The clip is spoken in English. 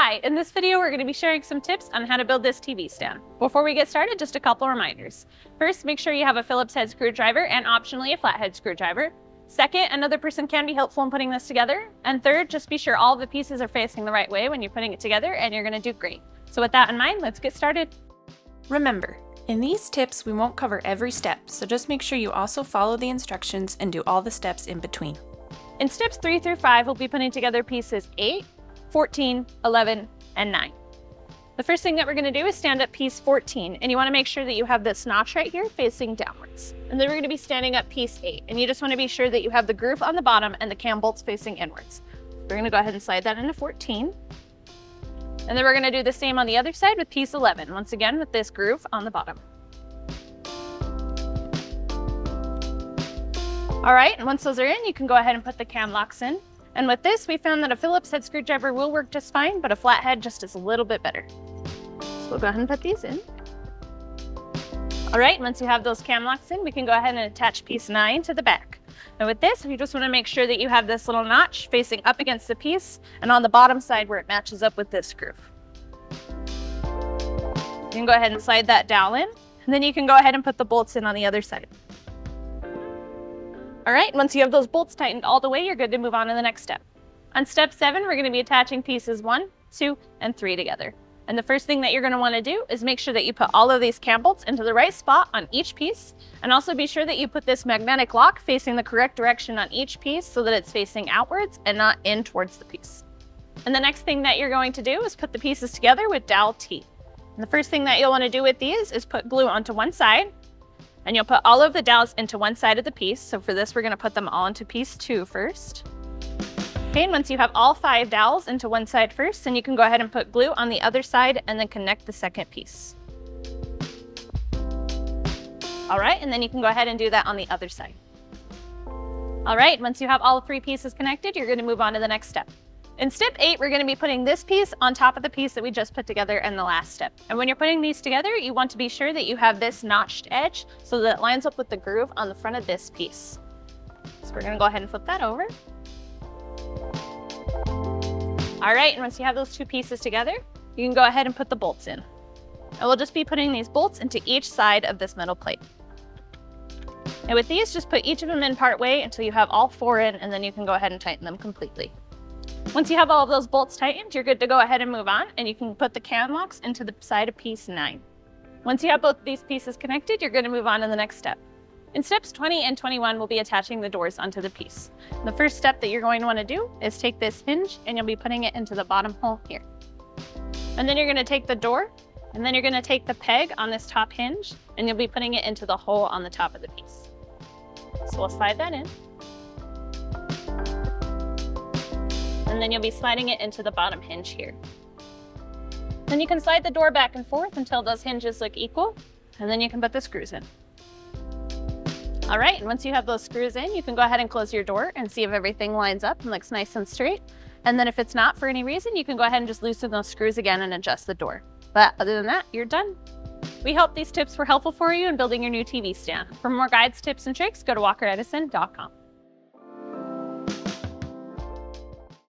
Hi, in this video we're going to be sharing some tips on how to build this TV stand. Before we get started, just a couple reminders. First, make sure you have a Phillips head screwdriver and optionally a flathead screwdriver. Second, another person can be helpful in putting this together. And third, just be sure all the pieces are facing the right way when you're putting it together and you're going to do great. So with that in mind, let's get started. Remember, in these tips we won't cover every step, so just make sure you also follow the instructions and do all the steps in between. In steps 3 through 5, we'll be putting together pieces 8, 14, 11, and 9. The first thing that we're going to do is stand up piece 14, and you want to make sure that you have this notch right here facing downwards. And then we're going to be standing up piece 8, and you just want to be sure that you have the groove on the bottom and the cam bolts facing inwards. We're going to go ahead and slide that into 14. And then we're going to do the same on the other side with piece 11, once again with this groove on the bottom. All right, and once those are in, you can go ahead and put the cam locks in. And with this, we found that a Phillips head screwdriver will work just fine, but a flathead just is a little bit better. So we'll go ahead and put these in. All right, once you have those cam locks in, we can go ahead and attach piece 9 to the back. And with this, you just want to make sure that you have this little notch facing up against the piece and on the bottom side where it matches up with this groove. You can go ahead and slide that dowel in, and then you can go ahead and put the bolts in on the other side. All right, once you have those bolts tightened all the way, you're good to move on to the next step. On step 7, we're going to be attaching pieces 1, 2, and 3 together. And the first thing that you're going to want to do is make sure that you put all of these cam bolts into the right spot on each piece, and also be sure that you put this magnetic lock facing the correct direction on each piece so that it's facing outwards and not in towards the piece. And the next thing that you're going to do is put the pieces together with dowel T. And the first thing that you'll want to do with these is put glue onto one side, and you'll put all of the dowels into one side of the piece. So for this, we're going to put them all into piece 2 first. Okay, and once you have all 5 dowels into one side first, then you can go ahead and put glue on the other side and then connect the second piece. All right, and then you can go ahead and do that on the other side. All right, once you have all 3 pieces connected, you're going to move on to the next step. In step 8, we're going to be putting this piece on top of the piece that we just put together in the last step. And when you're putting these together, you want to be sure that you have this notched edge so that it lines up with the groove on the front of this piece. So we're going to go ahead and flip that over. All right, and once you have those 2 pieces together, you can go ahead and put the bolts in. And we'll just be putting these bolts into each side of this metal plate. And with these, just put each of them in part way until you have all 4 in, and then you can go ahead and tighten them completely. Once you have all of those bolts tightened, you're good to go ahead and move on, and you can put the cam locks into the side of piece 9. Once you have both of these pieces connected, you're going to move on to the next step. In steps 20 and 21, we'll be attaching the doors onto the piece. The first step that you're going to want to do is take this hinge, and you'll be putting it into the bottom hole here. And then you're going to take the door, and then you're going to take the peg on this top hinge, and you'll be putting it into the hole on the top of the piece. So we'll slide that in. And then you'll be sliding it into the bottom hinge here. Then you can slide the door back and forth until those hinges look equal, and then you can put the screws in. All right, and once you have those screws in, you can go ahead and close your door and see if everything lines up and looks nice and straight. And then if it's not for any reason, you can go ahead and just loosen those screws again and adjust the door. But other than that, you're done. We hope these tips were helpful for you in building your new TV stand. For more guides, tips, and tricks, go to walkeredison.com.